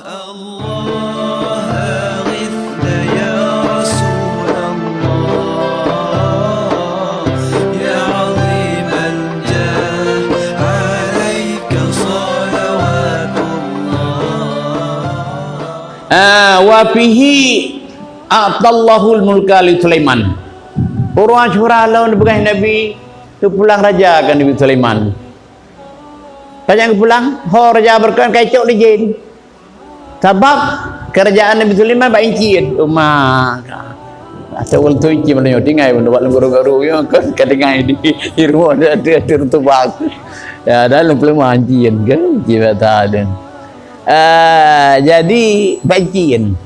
الله أغثنا يا رسول الله يا عظيم الجاه عليك صلوات الله. Wafihi a'tallahul mulka li Sulaiman. Orang curah lawan bekas Nabi ke pulang raja kan Nabi Sulaiman. Raja ke pulang, raja berkan kacau di jin. Sebab kerajaan Nabi Sulaiman baik incin. Asal orang tu incin mana tinggal pun buat guru-guru yang kedengai di rumah ada tertubak. Ya dalam pelama incin kan kita ada. Jadi baik incin.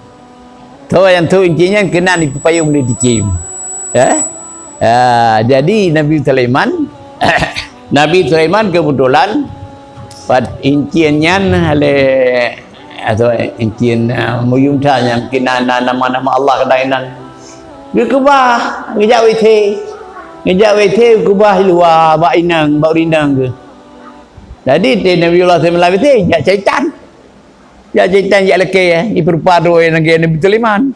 Tu yang tu incinnya kena dipayung di dicim. Jadi Nabi Sulaiman kebetulan pada inciannya oleh atau incian muyung tanya mungkin nama-nama Allah kedainan dia kubah ngejak wete kubah luar bak rinang ke jadi Nabiullah Sulaiman wete jak syaitan jak lekeh iperpadu yang Nabi Sulaiman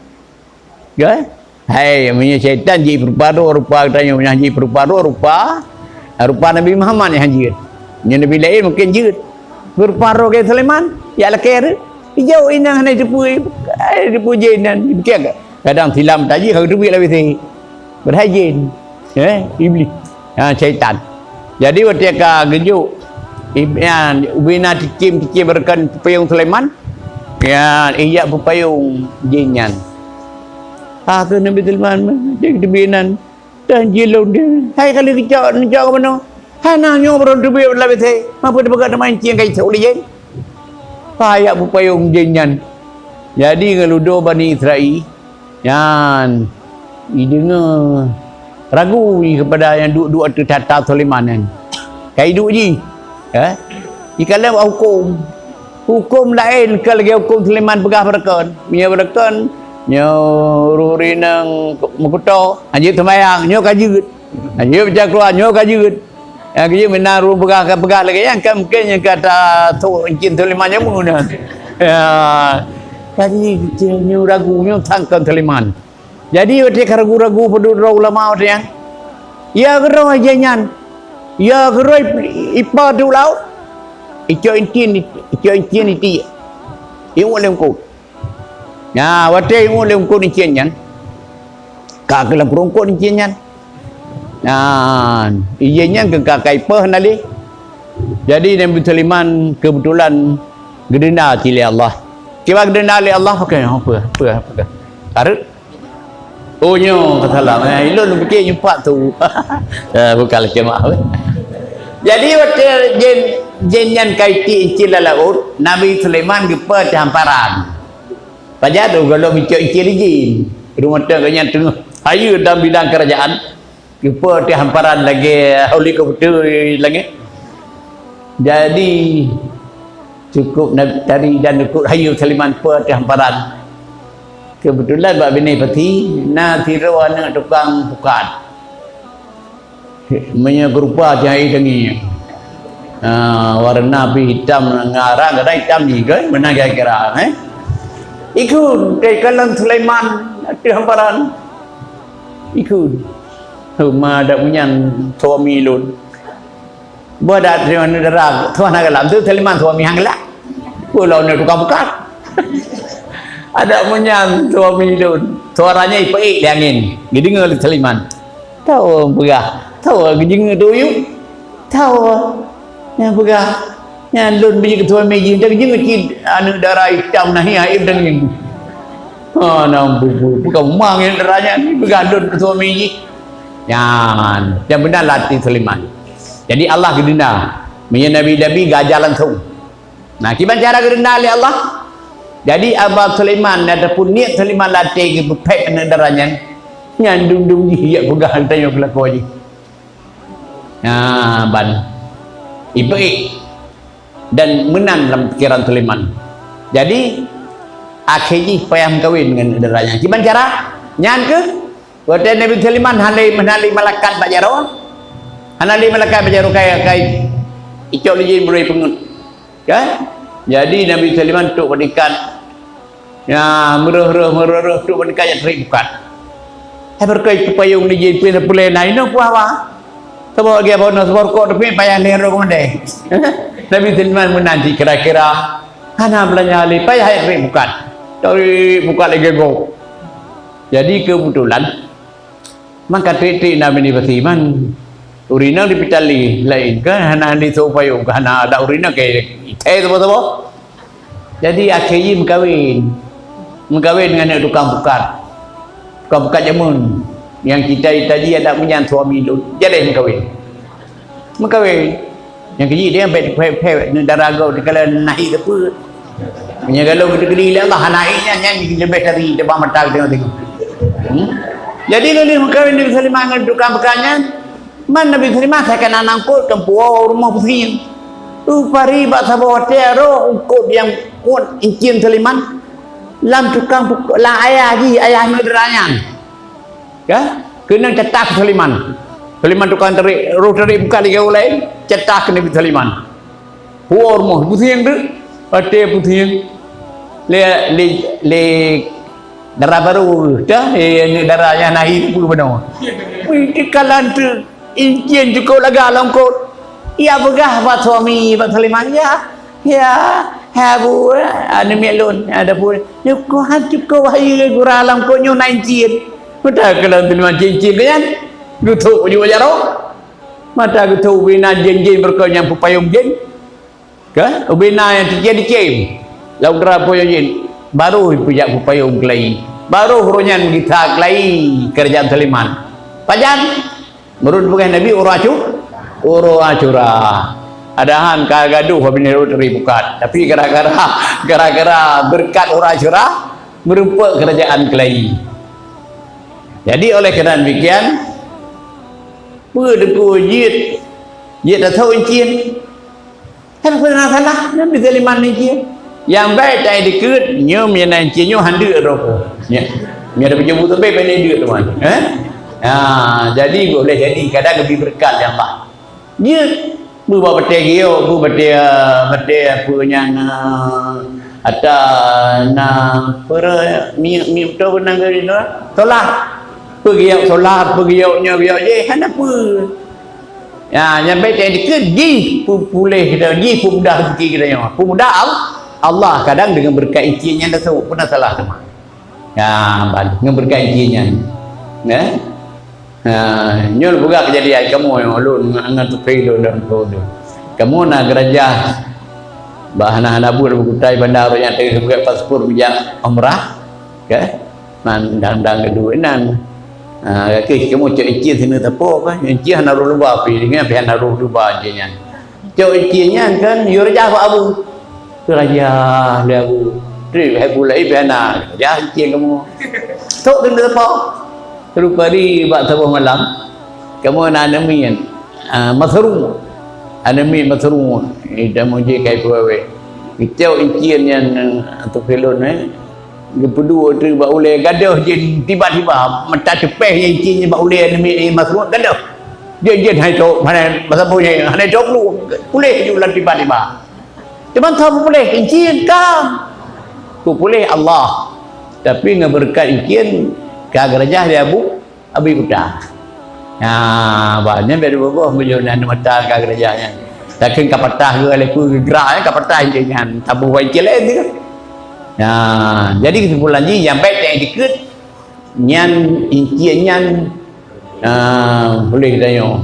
ke hai punya syaitan ji perpadu rupa tanya punya ji perpadu rupa Nabi Muhammad yang haji nya Nabi lain mungkin jeut berparo ke Sulaiman ya lekeh hijau inang hanai depu jinan demikian kadang silam taji hang duit lah wisi berhajin iblis syaitan jadi ketika gejuk ubina tikim berkan payung Sulaiman ya iya payung jinyan ke Nabi Sulaiman jadi debinan dan jilun dia hai kali kecak ke mana hana nyo baru duit lah wisi apa dia pegang nama incin kai sok leh payah payung jinyan jadi ngeludo Bani Israel yang dengar ragu kepada yang duduk atau tata Sulaiman kan kai duk ji kalau hukum lain ke lagi hukum Sulaiman pegah berkan nyo rurinang mukuto anjir temayang nyo kajut anjir baca keluar nyo kajut yang kerja menaruh pegah lagi yang kan mungkin yang kata tu incin Sulaiman yang menggunakan jadi kecilnya ragunya tangkan Sulaiman jadi ketika ragu-ragu penduduk ulama yang ya geroi jenyan ya geroi ipa tu laut ijo incin itu iu lengkut ya wate iu lengkut incin yan ka kelam kurungkut incin yan izinnya ke kakai peh nali jadi Nabi Sulaiman kebetulan gedenda cili Allah kiba gedenda li Allah okey apa karut nyo salam ilun fikir jumpa tu bukan kemak jadi waktu jenyan kaiti cili laut Nabi Sulaiman gepa hamparan pajak tu kalau bincang cili jin rumah tangga tengah ayu dalam bidang kerajaan jumpa di hamparan lagi oleh komputer lagi jadi cukup tadi dan ikut hayu Sulaiman di hamparan kebetulan Pak Bini Pati tirawan tukang bukan menyerupa jahit dengi warna hitam ngarang ada hitam ni kan mana kira ikut kalan Sulaiman di hamparan ikut rumah ada punya suami lun buat dari mana darah tuan agak lam tu Sulaiman suami hang lah pulau ni tukang bukan ada punya suami lun suaranya ipai angin jadi ngel Sulaiman tahu pegah tahu gejing tu yuk tahu yang pegah yang lun biji ketua meji dan gejing kecil anu darah hitam nahi aib dan yang nampu bukan mang yang darahnya ni pegah lun ketua meji yang benar latih Sulaiman jadi Allah gedenda punya Nabi gajah langsung kiban cara gedenda oleh Allah jadi Abah Sulaiman ataupun niat Sulaiman latih ke pepek darahnya nyandung dia pegang tanya pelakon je ban ibaik dan menang dalam pikiran Sulaiman jadi akhirnya payah kawin dengan darahnya kiban cara nyan ke waktu Nabi Sulaiman menali malakat bajaro hanali malakat bajaro kai icok lijin beri pengut kan Jadi Nabi Sulaiman tuk berdekat ya merah tuk berdekat yang terik bukan. Berkai payung ni jadi pula lain no puawa. Sebab dia bonus workot tapi payah lero mandai. Nabi Sulaiman menanti kira-kira hana belanja ali payah terik bukan. Dari buka lagi go. Jadi kebetulan maka terik Nabi Sulaiman urina di pitali lain kan hana di payung hana ada urina ke apa. Jadi akhirnya mengkawin dengan tukang bukat jamun yang kita tadi ada punya suami tu jadi mengkawin yang kecil dia sampai darah gau kalau naik apa punya kalau gede-gede lah naiknya yang lebih dari depan mata tengok jadi lalu mengkawin Nabi Sulaiman dengan tukang bukatnya mana Nabi Sulaiman saya kan anak kot kempuau rumah pusing pari bak sabar tero ukut yang kuat incin Sulaiman lam tukang la ayah nedranya ya kena cetak Sulaiman tukang terik buka lagi lain cetak Nabi Sulaiman puar moh pusing tu ate pusing le darah baru dah darah yang naik pun benar wih kalan tu incin cukup lagi alam kot ya begah buat suami buat Sulaiman ya bu ada melon ada pun kau hati kau wahai gura alam kau nyu nancin mata kalau Sulaiman cincin kan gutuk juga jaro mata gutuk bina jin berkau pupayung jin kan bina yang dicem lau dera puyung jin baru pijak pupayung kelai baru hurunyan kita kelai kerjaan Sulaiman pajan menurut bukan Nabi Uru acura adahan kagaduh habis dari bukat tapi gara-gara berkat uru acura merupakan kerajaan kelai jadi oleh kerana demikian berdeku jid tak tahu incin kan pernah salah Nabi Sulaiman incin yang baik tak dikut nyo mian incin nyo handa roko ya mi ada berjumpa tu baik pandai dia teman jadi boleh jadi kadang lebih berkat yang Allah dia buat betul gio betul punya ada per mi betul benang gari no solat pergi nya biar je hana apa ya yang baik tak dikut ji pulih kita ji mudah rezeki kita nya mudah Allah kadang dengan berkat izinnya dah tahu pernah salah sama ya dengan berkat izinnya ya nyol buka kejadian kamu yang ulun angan tu pelo dan tu kamu nak gerajah bahan abu dan bukutai bandar yang tengah buka paspor bijak umrah ke mandang kedua nan kamu cak izin sini tak apa kan izin naruh lupa pi dengan pihak naruh lupa aja cak izinnya kan yurjah abu gerajah dia abu tri hai pulai pihak nak jah izin kamu tok kena apa terus pari bak sabah malam kamu nak namian masrum ida moje kai puawe kita incin yang tu felon kedua tu bak ulai gadah je tiba-tiba mata cepeh yang incin bak ulai nami masrum gadah je hai tok mana masa punya hai tok lu boleh jual tiba-tiba teman tahu boleh incin kam tu boleh Allah tapi dengan berkat incin kagerajah dia abi kuda banyak berbobot milionan mata kagerajahnya takkan kapatah ke leku gerak kapatah jangan tabu wai celeng tu jadi kesimpulannya yang baik yang dikut nyan incian boleh tanya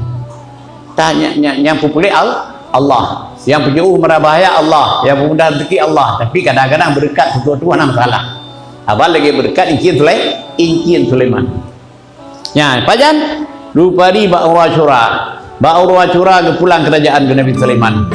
tanya yang popular Allah yang penjauh merabahaya Allah yang pemudah rezeki Allah tapi kadang-kadang berkat sesuatu mana masalah apa lagi berkat incin Sulaiman ya pajan rupari ba'ura cura ke pulang kerajaan ke Nabi Sulaiman